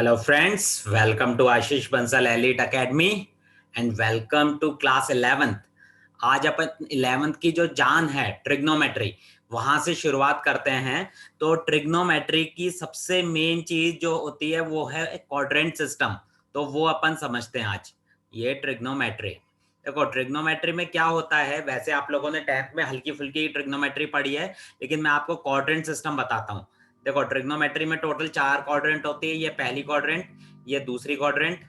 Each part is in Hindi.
Hello friends, welcome to Ashish Bansal Elite Academy and welcome to class 11th। आज अपन 11th की जो जान है ट्रिग्नोमेट्री वहां से शुरुआत करते हैं। तो ट्रिग्नोमेट्री की सबसे मेन चीज जो होती है वो है क्वाड्रेंट सिस्टम। तो वो अपन समझते हैं आज। ये ट्रिग्नोमेट्री, देखो ट्रिग्नोमेट्री में क्या होता है। वैसे आप लोगों ने 10th में हल्की फुल्की ट्रिग्नोमेट्री पढ़ी है, लेकिन मैं आपको क्वाड्रेंट सिस्टम बताता हूँ। देखो ट्रिग्नोमेट्री में टोटल 4 क्वाड्रेंट होती है। ये पहली क्वाड्रेंट, ये दूसरी क्वाड्रेंट,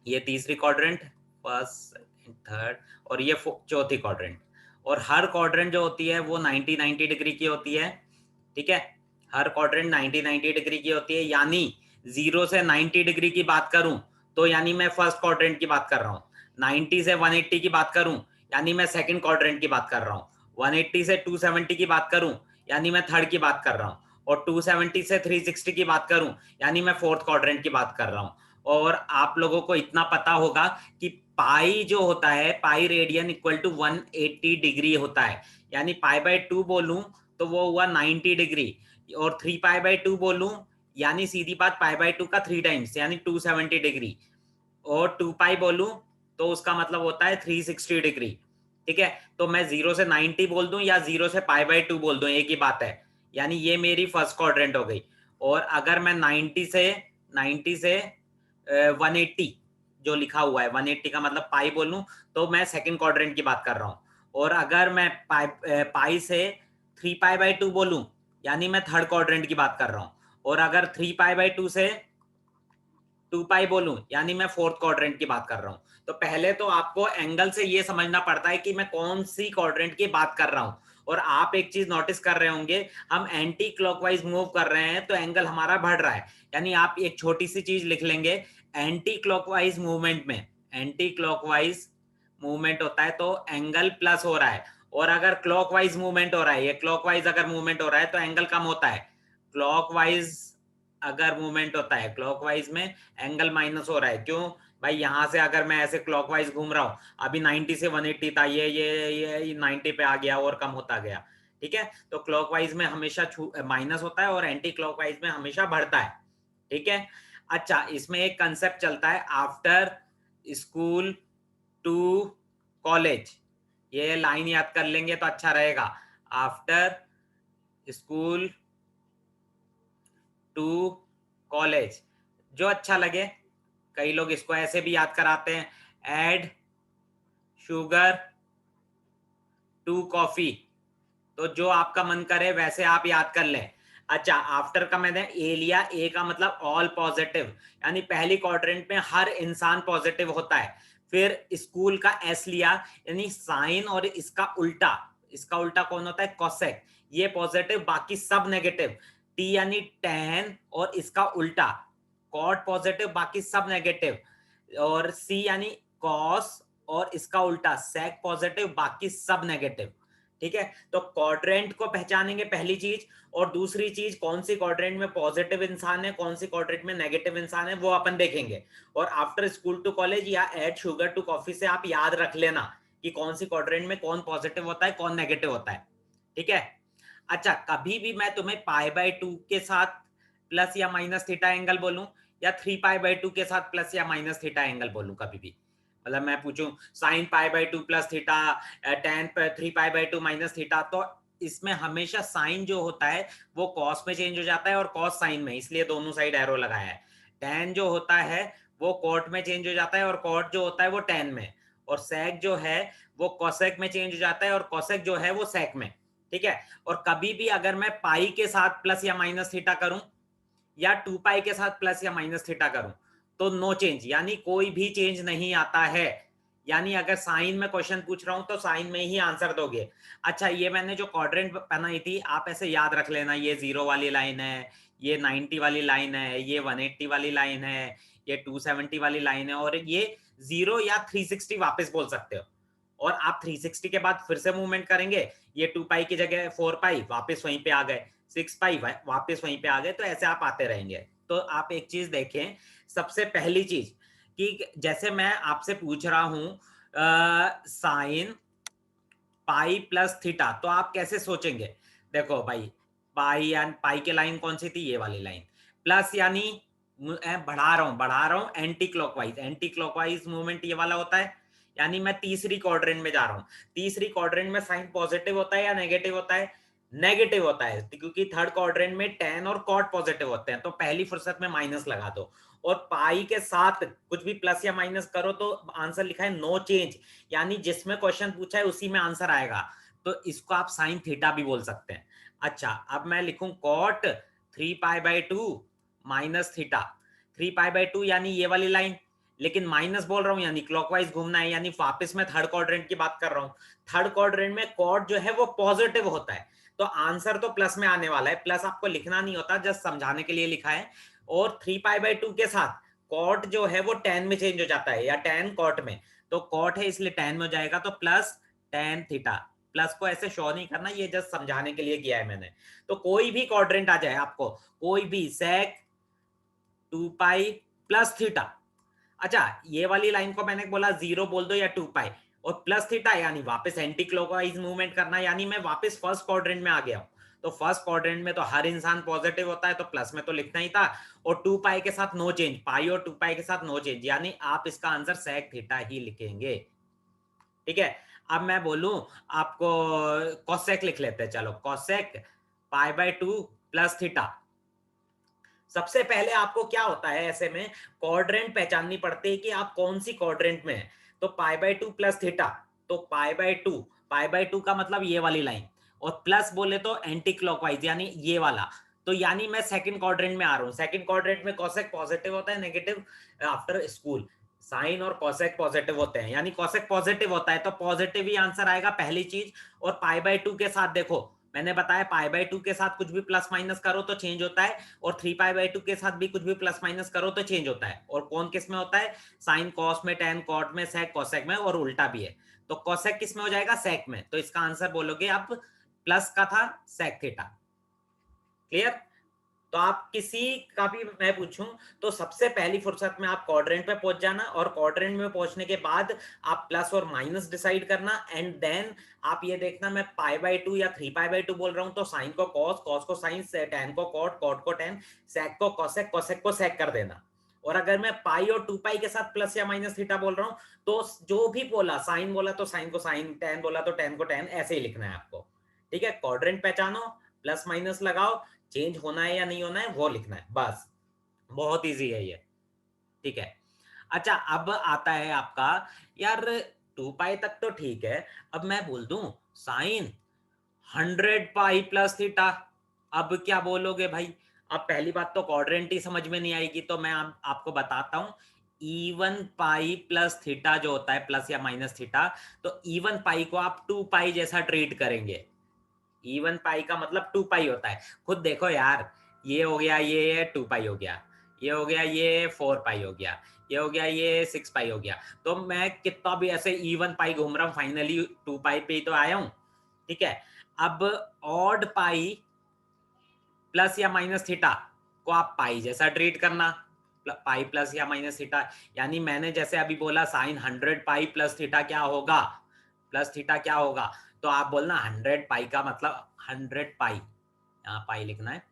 ये तीसरी क्वाड्रेंट, फर्स्ट सेकंड थर्ड, और ये चौथी क्वाड्रेंट। और हर क्वाड्रेंट जो होती है वो 90 डिग्री की होती है। ठीक है, हर क्वाड्रेंट 90 डिग्री की होती है। यानी 0 से 90 डिग्री की बात करूं तो यानी मैं फर्स्ट क्वाड्रेंट की बात कर रहा हूं। 90 से 180 की बात करूं यानी मैं सेकंड क्वाड्रेंट की बात कर रहा हूं। 180 से 270 की बात करूं यानी मैं थर्ड की बात कर रहा हूं। और 270 से 360 की बात करूं यानी मैं फोर्थ क्वाड्रेंट की बात कर रहा हूं। और आप लोगों को इतना पता होगा कि पाई जो होता है, pi radian equal to 180 degree होता है। यानी पाई बाय 2 बोलूं तो वो हुआ 90 डिग्री, और 3 पाई बाय 2 बोलूं यानी सीधी बात पाई बाय 2 का 3 टाइम्स यानी 270 डिग्री, और 2 पाई बोलूं तो उसका मतलब होता है 360 डिग्री। ठीक है, तो मैं 0 से 90 बोल दूं या 0 से पाई बाय 2 बोल दूं, एक ही बात है। यानी ये मेरी फर्स्ट क्वाड्रेंट हो गई। और अगर मैं 90 से 180 जो लिखा हुआ है, 180 का मतलब पाई बोलूं तो मैं सेकंड क्वाड्रेंट की बात कर रहा हूं। और अगर मैं पाई से 3 पाई बाय 2 बोलूं यानी मैं थर्ड क्वाड्रेंट की बात कर रहा हूं। और अगर 3 पाई बाय 2 से 2 पाई बोलूं यानी मैं फोर्थ क्वाड्रेंट की बात कर रहा हूं। तो पहले तो आपको एंगल से ये समझना पड़ता है कि मैं कौन सी क्वाड्रेंट की बात कर रहा हूं। और आप एक चीज नोटिस कर रहे होंगे, हम एंटी क्लॉकवाइज मूव कर रहे हैं तो एंगल हमारा बढ़ रहा है। यानी आप एक छोटी सी चीज लिख लेंगे, एंटी क्लॉकवाइज मूवमेंट में, एंटी क्लॉकवाइज मूवमेंट होता है तो एंगल प्लस हो रहा है। और अगर क्लॉकवाइज मूवमेंट हो रहा है, ये क्लॉकवाइज अगर मूवमेंट हो रहा है तो एंगल कम होता है। क्लॉकवाइज अगर मूवमेंट होता है, क्लॉकवाइज में एंगल माइनस हो रहा है। क्यों भाई? यहां से अगर मैं ऐसे क्लॉकवाइज घूम रहा हूं, अभी 90 से 180 था, ये 90 पे आ गया और कम होता गया। ठीक है, तो क्लॉकवाइज में हमेशा माइनस होता है और एंटी क्लॉकवाइज में हमेशा बढ़ता है। ठीक है, अच्छा इसमें एक कंसेप्ट चलता है, आफ्टर स्कूल टू कॉलेज। ये लाइन याद कर लेंगे तो अच्छा रहेगा। आफ्टर स्कूल टू कॉलेज, जो अच्छा लगे। कई लोग इसको ऐसे भी याद कराते हैं, ऐड शुगर टू कॉफी। तो जो आपका मन करे वैसे आप याद कर लें। अच्छा, आफ्टर का मैंने ए लिया, ए का मतलब ऑल पॉजिटिव, यानी पहली क्वाड्रेंट में हर इंसान पॉजिटिव होता है। फिर स्कूल का एस लिया, यानी साइन और इसका उल्टा, इसका उल्टा कौन होता है? कोसेक। ये पॉजिटिव, बाकी सब नेगेटिव। टी यानी टेन और इसका उल्टा कॉट पॉजिटिव, बाकी सब नेगेटिव। और सी यानी कॉस और इसका उल्टा सेक पॉजिटिव, बाकी सब नेगेटिव। ठीक है, तो क्वाड्रेंट को पहचानेंगे पहली चीज। और दूसरी चीज, कौन सी क्वाड्रेंट में पॉजिटिव इंसान है, कौन सी क्वाड्रेंट में नेगेटिव इंसान है, वो अपन देखेंगे। और आफ्टर स्कूल टू कॉलेज या ऐड शुगर टू कॉफी से आप याद रख लेना कि कौन सी क्वाड्रेंट में कौन पॉजिटिव होता है, कौन नेगेटिव होता है। ठीक है, अच्छा कभी भी मैं तुम्हें पाई बाय 2 के साथ प्लस या माइनस थीटा एंगल बोलूं, या 3 पाई बाय 2 के साथ प्लस या माइनस थीटा एंगल बोलूं, कभी भी मतलब मैं पूछूं sine pi by 2 plus theta, ten 3 pi by 2 minus theta, तो इसमें हमेशा साइन जो होता है वो कॉस में चेंज हो जाता है और कॉस साइन में, इसलिए दोनों साइड एरो लगाया है। टेन जो होता है वो कॉट में चेंज हो जाता है और कॉट जो होता है वो टेन में। और सेक जो है वो कोसेक में चेंज हो जाता है और कोसेक जो है वो सेक में। ठीक है, और कभी भी अगर मैं पाई के साथ प्लस या माइनस थीटा करूं या 2 पाई के साथ प्लस या माइनस थीटा करूं तो नो चेंज, यानी कोई भी चेंज नहीं आता है। यानी अगर साइन में क्वेश्चन पूछ रहा हूं तो साइन में ही आंसर दोगे। अच्छा, ये मैंने जो क्वाड्रेंट बनाई थी आप ऐसे याद रख लेना, ये 0 वाली लाइन है, ये 90 वाली लाइन है, ये 180 वाली लाइन है, ये 270 वाली लाइन है, और ये 0 या 360 वापस बोल सकते हो। और आप 360 के बाद फिर से मूवमेंट करेंगे, ये 2 पाई की जगह 4 पाई, वापस वहीं पे आ गए, 6 पाई वापस वहीं पे आ गए। तो ऐसे आप आते रहेंगे। तो आप एक चीज देखें, सबसे पहली चीज कि जैसे मैं आपसे पूछ रहा हूं साइन पाई प्लस थीटा, तो आप कैसे सोचेंगे? देखो भाई, पाई के लाइन कौन सी थी? ये वाली लाइन। प्लस यानी बढ़ा रहा हूं anti clockwise. Anti clockwise movement ये वाला होता है, यानी मैं तीसरी क्वाड्रेंट में जा रहा हूं। तीसरी क्वाड्रेंट में साइन पॉजिटिव होता है या नेगेटिव होता है? नेगेटिव होता है, क्योंकि थर्ड क्वाड्रेंट में tan और cot पॉजिटिव होते हैं, तो पहली फुर्सत में माइनस लगा दो। और पाई के साथ कुछ भी प्लस या माइनस करो तो आंसर लिखा है नो चेंज, यानी जिसमें क्वेश्चन पूछा है उसी में आंसर आएगा, तो इसको आप साइन थीटा भी बोल सकते हैं। अच्छा, अब मैं लिखूं cot 3π/2 माइनस थीटा। 3π/2 यानी ये वाली लाइन, लेकिन माइनस बोल रहा हूं यानी क्लॉकवाइज घूमना है, यानी वापस मैं थर्ड क्वाड्रेंट की बात कर रहा हूं। थर्ड क्वाड्रेंट में कॉट जो है वो पॉजिटिव होता है, तो आंसर तो प्लस में आने वाला है। प्लस आपको लिखना नहीं होता, जस्ट समझाने के लिए लिखा है। और 3π/2 के साथ कॉट जो है वो tan में चेंज हो जाता है, या tan कॉट में, तो कॉट है इसलिए tan में हो जाएगा, तो प्लस tan थीटा। प्लस को ऐसे शो नहीं करना, ये जस्ट समझाने के लिए किया है मैंने। तो कोई भी क्वाड्रेंट आ जाए आपको, कोई भी sec 2π प्लस थीटा। अच्छा, ये वाली लाइन को मैंने बोला 0 बोल दो या 2π, और प्लस थीटा यानी वापस एंटी क्लॉकवाइज मूवमेंट करना, यानी मैं वापस फर्स्ट क्वाड्रेंट में आ गया हूं। तो फर्स्ट क्वाड्रेंट में तो हर इंसान पॉजिटिव होता है, तो प्लस में तो लिखना ही था। और 2π के साथ नो चेंज, पाई और 2π के साथ नो चेंज, यानी आप इसका आंसर sec थीटा ही लिखेंगे। ठीक है, अब मैं बोलूं आपको cosec लिख लेते हैं, चलो cosec π/2 प्लस थीटा। सबसे पहले आपको क्या होता है, ऐसे में क्वाड्रेंट पहचाननी पड़ती है कि आप कौन सी क्वाड्रेंट में है। तो π/2 प्लस थीटा, तो π/2 का मतलब ये वाली लाइन, और प्लस बोले तो एंटी क्लॉकवाइज यानी ये वाला। तो यानी मैं सेकंड क्वाड्रेंट में आ रहा हूँ। सेकंड क्वाड्रेंट में कॉसेक पॉजिटिव होता है, नेगेटिव आफ्टर स्कूल। साइन और कॉसेक पॉजिटिव होते हैं, यानी कॉसेक पॉजिटिव होता है तो पॉजिटिव ही आंसर आएगा, पहली चीज। और π/2 के साथ देखो, मैंने बताया π/2 के साथ कुछ भी प्लस माइनस करो तो चेंज होता है, और 3π/2 के साथ भी कुछ भी प्लस माइनस करो तो चेंज होता है। और कौन किस में होता है? साइन कॉस में, tan कॉट में, सेक कॉसेक में, और उल्टा भी है। तो कॉसेक किस में हो जाएगा? सेक में। तो इसका आंसर बोलोगे आप, प्लस का था सेक थीटा। क्लियर? तो आप किसी का भी मैं पूछूं तो सबसे पहली फुर्सत में आप क्वाड्रेंट पे पहुंच जाना, और क्वाड्रेंट में पहुंचने के बाद आप प्लस और माइनस डिसाइड करना, एंड देन आप ये देखना मैं π/2 या 3π/2 बोल रहा हूं तो साइन को कॉस, कॉस को साइन, tan को कॉट, कॉट को tan, सेक को कॉसेक, कॉसेक को सेक कर देना। और अगर मैं पाई और 2π के साथ प्लस या माइनस थीटा बोल रहा हूं तो जो भी बोला, साइन बोला तो साइन को साइन, tan बोला तो tan को tan, ऐसे ही लिखना है आपको। ठीक है, क्वाड्रेंट पहचानो, प्लस माइनस लगाओ, चेंज होना है या नहीं होना है वो लिखना है, बस। बहुत इजी है ये। ठीक है, अच्छा अब आता है आपका, यार 2π तक तो ठीक है, अब मैं बोल दूं साइन 100π प्लस थीटा। अब क्या बोलोगे भाई? अब पहली बात तो क्वाड्रेंट ही समझ में नहीं आएगी, तो मैं आपको बताता हूं। इवन पाई प्लस थीटा जो होता है, प्लस या माइनस थीटा, तो इवन पाई को आप 2π जैसा ट्रीट करेंगे। इवन पाई का मतलब 2π होता है। खुद देखो यार, ये हो गया, ये 2π हो गया, ये हो गया, ये 4π हो गया, ये हो गया, ये 6π हो गया। तो मैं कितना भी ऐसे इवन पाई घूम रहा हूँ, फाइनली 2π पे ही तो आया हूँ। ठीक है, अब ऑड पाई प्लस या माइनस थीटा को आप पाई जैसा ट्रीट करना, पाई प्लस या माइनस थीटा। यानी मैंने जैसे अभी बोला साइन 100π प्लस थीटा क्या होगा, प्लस थीटा क्या होगा, तो आप बोलना 100π का मतलब 100π, यहाँ पाई लिखना है।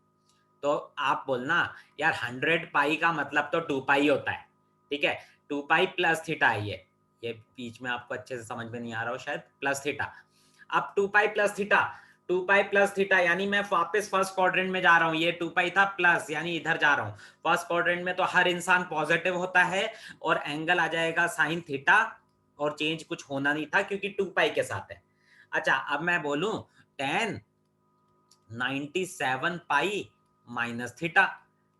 तो आप बोलना यार 100π का मतलब तो 2π होता है। ठीक है, 2π प्लस थीटा है ये बीच में आपको अच्छे से समझ में नहीं आ रहा हो शायद, प्लस थीटा। अब 2π प्लस थीटा, 2π प्लस थीटा यानी मैं वापस फर्स्ट क्वाड्रेंट में जा रहा हूँ। ये 2π था प्लस, यानी इधर जा रहा हूँ। फर्स्ट क्वाड्रेंट में तो हर इंसान पॉजिटिव होता है, और एंगल आ जाएगा साइन थीटा, और चेंज कुछ होना नहीं था क्योंकि 2π के साथ है। अच्छा, अब मैं बोलूं tan 97π माइनस थीटा।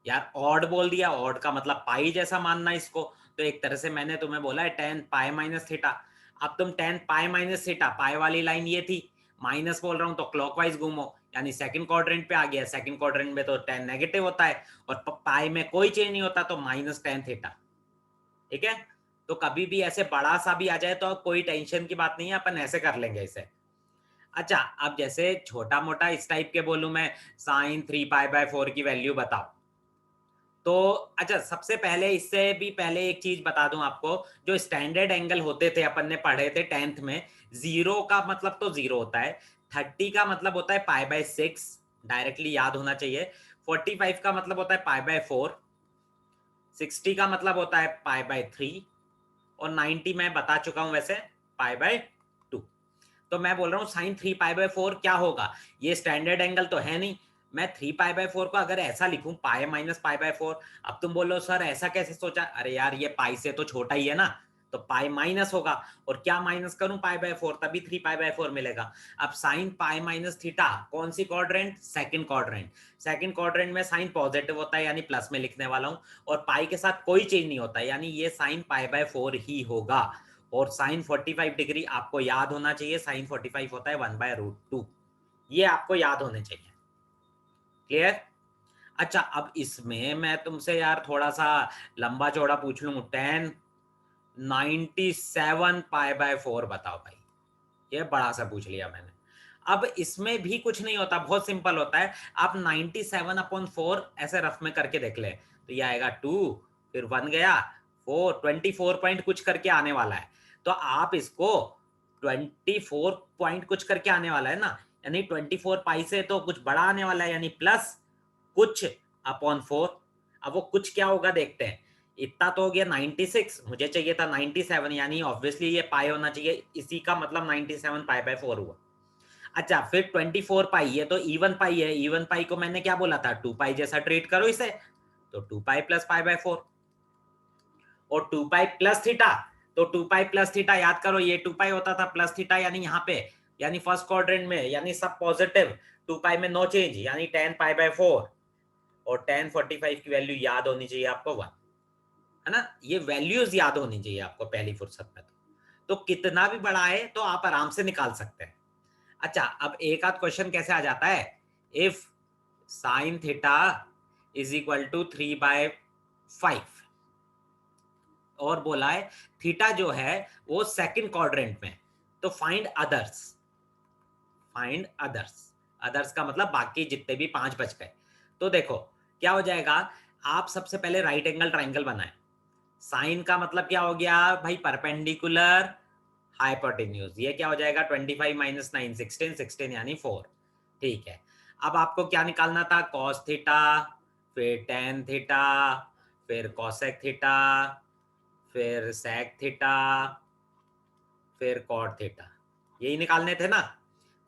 यार ऑड बोल दिया, ऑड का मतलब पाई जैसा मानना इसको, तो एक तरह से मैंने तुम्हें बोला है tan पाई माइनस थीटा। अब तुम tan पाई माइनस थीटा, पाई वाली लाइन ये थी, माइनस बोल रहा हूं तो क्लॉकवाइज घूमो, यानी सेकंड क्वाड्रेंट पे आ गया। सेकंड क्वाड्रेंट में तो tan नेगेटिव होता है, और पाई में कोई चेंज नहीं होता, तो माइनस tan थीटा। ठीक है, तो कभी भी ऐसे बड़ा सा भी आ जाए तो कोई टेंशन की बात नहीं है, अपन ऐसे कर लेंगे इसे। अच्छा, अब जैसे छोटा मोटा इस टाइप के बोलूं मैं, साइन 3π/4 की वैल्यू बताओ, तो अच्छा सबसे पहले, इससे भी पहले एक चीज बता दूं आपको, जो स्टैंडर्ड एंगल होते थे अपन ने पढ़े थे 10th में, 0 का मतलब तो 0 होता है, 30 का मतलब होता है π/6, डायरेक्टली याद होना चाहिए, 45 का मतलब होता है π/4, 60 का मतलब होता है पाई बाय 3 और 90 मैं बता चुका हूं वैसे पाई बाय 2। तो मैं बोल रहा हूँ साइन 3 पाई बाय 4 क्या होगा, ये स्टैंडर्ड एंगल तो है नहीं। मैं 3 पाई बाय 4 को अगर ऐसा लिखूं पाई माइनस पाई बाय 4, अब तुम बोलो सर ऐसा कैसे सोचा, अरे यार ये पाई से तो छोटा ही है ना, तो पाई माइनस होगा, और क्या माइनस करूं पाई बाय 4, तभी 3 पाई बाय 4 मिलेगा। अब साइन पाई माइनस थीटा कौन सी quadrant, second quadrant. Second quadrant में साइन पॉजिटिव होता है यानी प्लस में लिखने वाला हूं, और पाई के साथ कोई चेंज नहीं होता यानी ये साइन पाई बाय 4 ही होगा। और साइन 45 डिग्री आपको याद होना चाहिए, साइन 45 होता है 1/√2, ये आपको याद होने चाहिए। क्लियर? अच्छा अब इसमें मैं तुमसे यार थोड़ा सा लंबा चौड़ा पूछ लूं, 97 पाई बाय 4 बताओ भाई, ये बड़ा सा पूछ लिया मैंने। अब इसमें भी कुछ नहीं होता, बहुत सिंपल होता है। आप 97/4 ऐसे रफ में करके देख ले, तो ये आएगा 2, फिर 1 गया 4, 24 पॉइंट कुछ करके आने वाला है। तो आप इसको 24 पॉइंट कुछ करके आने वाला है ना, यानी 24 पाई से तो कुछ बड़ा आने वाला है, यानी प्लस कुछ अपॉन 4। अब वो कुछ क्या होगा देखते हैं। इतना तो हो गया 96, मुझे चाहिए था 97, यानी ऑब्वियसली ये पाई होना चाहिए, इसी का मतलब 97 पाई बाय 4 हुआ। अच्छा फिर 24 पाई, ये तो इवन पाई है, इवन पाई को मैंने क्या बोला था, 2 पाई जैसा ट्रीट करो इसे, तो 2 पाई प्लस पाई बाय 4, और 2 पाई प्लस थीटा, तो 2 पाई प्लस थीटा याद करो, ये 2 पाई होता था प्लस थीटा, यानी यहाँ पे, यानी फर्स्ट क्वाड्रेंट में, यानी सब पॉजिटिव, 2 पाई में नो चेंज, यानी 10 पाई बाय 4, और 1045 की वैल्यू याद होनी चाहिए आपको 1, है ना। ये वैल्यूज याद होनी चाहिए आपको पहली फुर्सत में। तो कितना भी बड़ा है तो आप आराम से निकाल सकते हैं। अच्छा अब एक आध क्वेश्चन कैसे आ जाता है, if sine theta is equal to 3/5, और बोला है थीटा जो है वो सेकंड क्वाड्रेंट में, तो find others, find others. Others का मतलब बाकी जितने भी 5 बच गए। तो देखो क्या हो जाएगा, आप सबसे पहले राइट एंगल ट्राइंगल बनाएं। साइन का मतलब क्या हो गया भाई, परपेंडिकुलर हाइपोटेन्यूज, ये क्या हो जाएगा 25 माइनस 9 16, 16 यानी 4। ठीक है, अब आपको क्या निकालना था, कॉस थीटा, फिर टेन थीटा, फिर कॉसेक थीटा, फिर सेक थीटा, फिर कॉट थीटा, यही निकालने थे ना।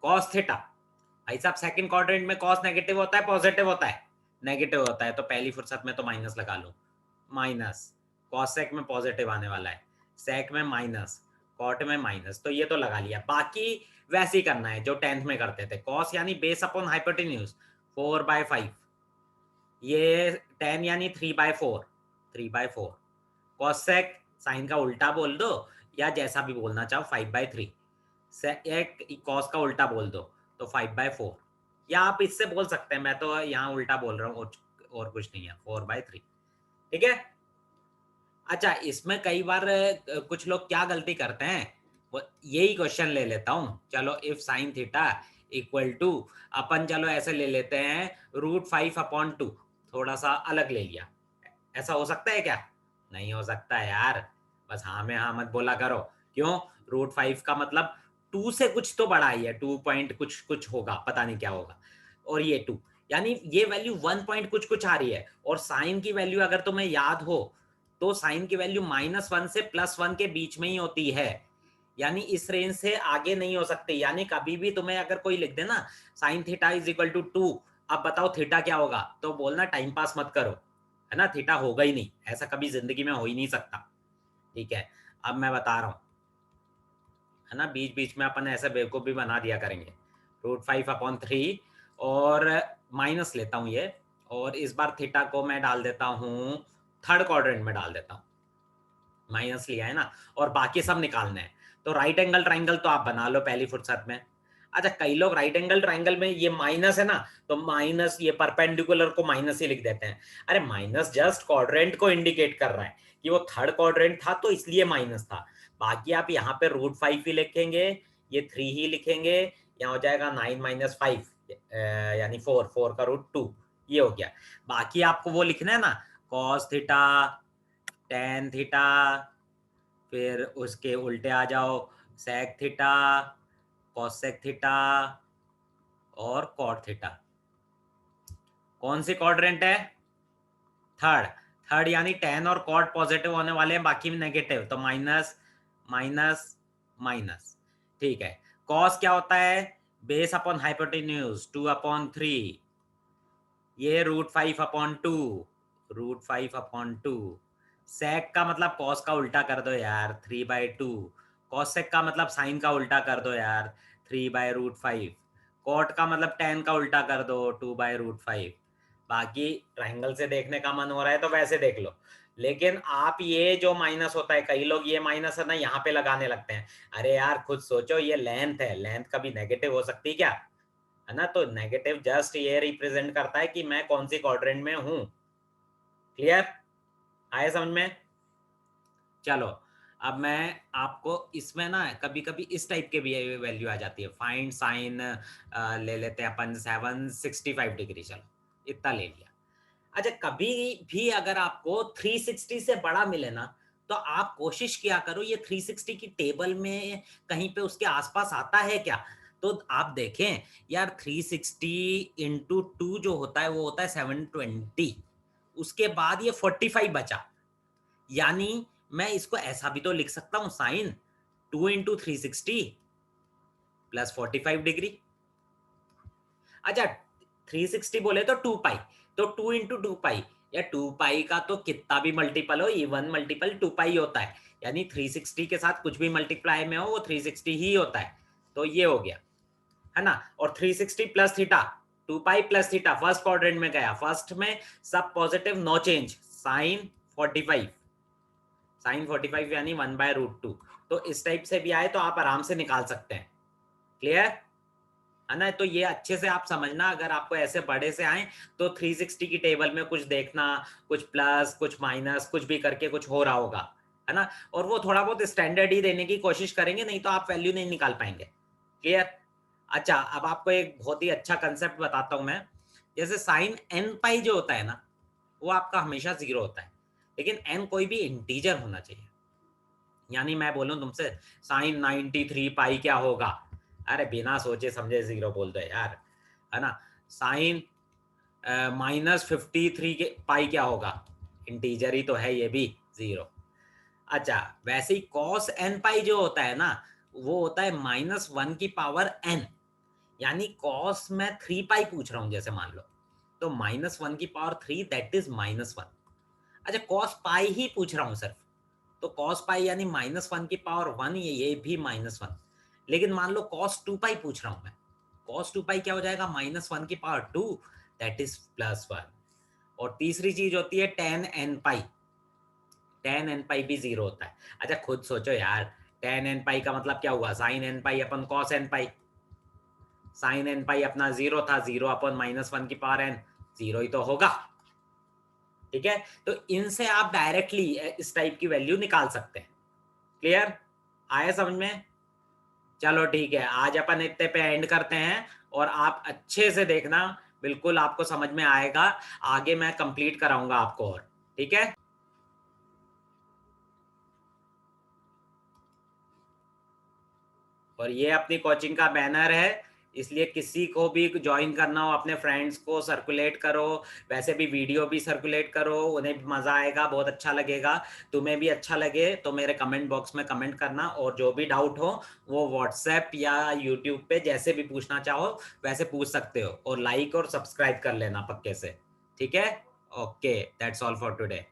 कॉस थीटा, भाई साहब सेकंड क्वाड्रेंट में कॉस नेगेटिव होता है पॉजिटिव होता है, नेगेटिव होता है, तो पहली फुर्सत में तो माइनस लगा लो, माइनस, कॉसेक में पॉजिटिव आने वाला है, सेक में माइनस, कॉट में माइनस, तो ये तो लगा लिया। बाकी वैसे ही करना है जो 10th में करते थे, कॉस यानी बेस अपॉन हाइपोटेन्यूज 4/5, ये 10 यानी 3/4, 3/4, कॉसेक साइन का उल्टा बोल दो, या जैसा भी बोलना चाहो 5/3, एक कॉस का उल्टा बोल दो तो 5/4, या आप इससे बोल सकते हैं, मैं तो यहाँ उल्टा बोल रहा हूँ और कुछ नहीं है, 4/3। ठीक है। अच्छा इसमें कई बार कुछ लोग क्या गलती करते हैं, वो यही क्वेश्चन ले लेता हूँ, चलो if sine theta equal to, अपन चलो ऐसे ले लेते हैं √5/2, थोड़ा सा अलग ले लिया, ऐसा हो सकता है क्या, नहीं हो सकता है यार, बस हाँ में हाँ मत बोला करो। क्यों, √5 का मतलब 2 से कुछ तो बड़ा ही है, 2 पॉइंट कुछ कुछ होगा, पता नहीं क्या होगा, और ये 2, यानी ये वैल्यू 1 पॉइंट कुछ कुछ आ रही है, और साइन की वैल्यू अगर तुम्हें याद हो तो साइन की वैल्यू -1 से +1 के बीच में ही होती है, यानी इस रेंज से आगे नहीं हो सकती। यानी कभी भी तुम्हें अगर कोई लिख दे ना sine theta is equal to 2, अब बताओ थीटा क्या होगा, तो बोलना टाइम पास मत करो, है ना, थीटा होगा ही नहीं, ऐसा कभी जिंदगी में हो ही नहीं सकता। ठीक है, अब मैं बता रहा हूँ, है ना, बीच बीच में अपन ऐसे बेवकूफ भी बना दिया करेंगे। √5/3, और माइनस लेता हूँ ये, और इस बार थीटा को मैं डाल देता हूँ थर्ड क्वाड्रेंट में डाल देता हूँ, माइनस लिया है ना, और बाकी सब निकालने हैं। तो राइट एंगल ट्राइंगल तो आप बना लो पहली फुर्सत में। अच्छा कई लोग राइट एंगल ट्राइंगल में ये माइनस है ना, तो माइनस ये परपेंडिकुलर को माइनस ही लिख देते हैं। अरे माइनस जस्ट क्वाड्रेंट को इंडिकेट कर रहा है कि वो थर्ड क्वाड्रेंट था तो इसलिए माइनस था, बाकी आप यहाँ पे √5 ही लिखेंगे, ये 3 ही लिखेंगे, यहाँ हो जाएगा 9 - 5 यानी 4, 4 का √2, ये हो गया। बाकी आपको वो लिखना है ना, कॉस थीटा, टेन थीटा, फिर उसके उल्टे आ जाओ, सेक थीटा, कॉसेक थीटा, और कॉट थीटा। कौन सी क्वाड्रेंट है, थर्ड, थर्ड यानी tan और cot पॉजिटिव होने वाले हैं, बाकी में नेगेटिव, तो माइनस माइनस माइनस। ठीक है, cos क्या होता है, बेस अपॉन हाइपोटेन्यूज 2/3, ये √5/2, √5/2। sec का मतलब cos का उल्टा कर दो यार, 3/2। cosec का मतलब sin का उल्टा कर दो यार, 3/√5। cot का मतलब tan का उल्टा कर दो, 2/√5। बाकी ट्रायंगल से देखने का मन हो रहा है तो वैसे देख लो, लेकिन आप ये जो माइनस होता है, कई लोग ये माइनस है ना यहाँ पे लगाने लगते हैं। अरे यार खुद सोचो, ये लेंथ है, लेंथ कभी नेगेटिव हो सकती है क्या, है ना। तो नेगेटिव जस्ट ये रिप्रेजेंट करता है कि मैं कौन सी क्वाड्रेंट में हूं। क्लियर, आए समझ में। चलो अब मैं आपको इसमें ना कभी कभी इस टाइप के भी वैल्यू आ जाती है। फाइंड साइन ले लेते हैं अपन 765 डिग्री, चलो इतना ले लिया। अच्छा, कभी भी अगर आपको 360 से बड़ा मिले ना, तो आप कोशिश किया करो ये 360 की टेबल में कहीं पे उसके आसपास आता है क्या। तो आप देखें यार, 360 इंटू 2 जो होता है वो होता है 720, उसके बाद ये 45 बचा। यानी मैं इसको ऐसा भी तो लिख सकता हूं, साइन 2 इंटू 360 प्लस 45 डिग्री। अच्छा, 360 बोले तो 2 पाई, तो 2 इंटू 2 पाई, या 2 पाई का तो कितना भी मल्टीपल हो, इवन मल्टीपल 2 पाई होता है। यानी 360 के साथ कुछ भी मल्टीप्लाई में हो वो 360 ही होता है। तो ये हो गया, है ना। और 360 plus theta, 2 pi plus theta, first quadrant में गया, फर्स्ट में सब positive, no change, sine 45, sine 45 यानी 1/√2। तो इस टाइप से भी आए तो आप आराम से निकाल सकते हैं। क्लियर, है ना। तो ये अच्छे से आप समझना, अगर आपको ऐसे बड़े से आए तो 360 की टेबल में कुछ देखना, कुछ प्लस कुछ माइनस कुछ भी करके कुछ हो रहा होगा, है ना। और वो थोड़ा बहुत स्टैंडर्ड ही देने की कोशिश करेंगे, नहीं तो आप वैल्यू नहीं निकाल पाएंगे। क्लियर। अच्छा, अब आपको एक बहुत ही अच्छा कंसेप्ट बताता हूं मैं। जैसे साइन n पाई जो होता है ना, वो आपका हमेशा 0 होता है, लेकिन n कोई भी इंटीजर होना चाहिए। यानी मैं बोलूं तुमसे साइन 93 पाई क्या होगा, अरे बिना सोचे समझे 0 बोल दो यार, है ना। साइन -53 के पाई क्या होगा, इंटीजर ही तो है ये भी, 0। अच्छा, वैसे ही कॉस n पाई जो होता है ना, वो होता है -1 की पावर n। यानी कॉस मैं 3 पाई पूछ रहा हूं जैसे मान लो, तो -1 की पावर 3 दैट इज -1। अच्छा, कॉस पाई ही पूछ रहा हूं सिर्फ, तो कॉस पाई यानी -1 की पावर 1, ये भी -1। लेकिन मान लो कॉस 2 पाई पूछ रहा हूं मैं, कॉस 2 पाई क्या हो जाएगा, -1 की पावर 2 दैट इज +1। और तीसरी चीज होती है tan n पाई, tan n पाई भी 0 होता है। अच्छा खुद सोचो यार, tan n पाई का मतलब क्या हुआ, sin n पाई अपन cos n पाई, sin n पाई अपना 0 था, 0 अपन -1 की पावर n, 0 ही तो होगा। ठीक है, तो इनसे आप डायरेक्टली इस टाइप की वैल्यू निकाल सकते हैं। क्लियर, आया समझ में। चलो ठीक है, आज अपन इतने पे एंड करते हैं, और आप अच्छे से देखना, बिल्कुल आपको समझ में आएगा। आगे मैं कंप्लीट कराऊंगा आपको और, ठीक है। और ये अपनी कोचिंग का बैनर है, इसलिए किसी को भी ज्वाइन करना हो अपने फ्रेंड्स को सर्कुलेट करो, वैसे भी वीडियो भी सर्कुलेट करो, उन्हें भी मज़ा आएगा, बहुत अच्छा लगेगा। तुम्हें भी अच्छा लगे तो मेरे कमेंट बॉक्स में कमेंट करना, और जो भी डाउट हो वो व्हाट्सएप या यूट्यूब पे जैसे भी पूछना चाहो वैसे पूछ सकते हो, और लाइक और सब्सक्राइब कर लेना पक्के से। ठीक है, okay, that's all for today.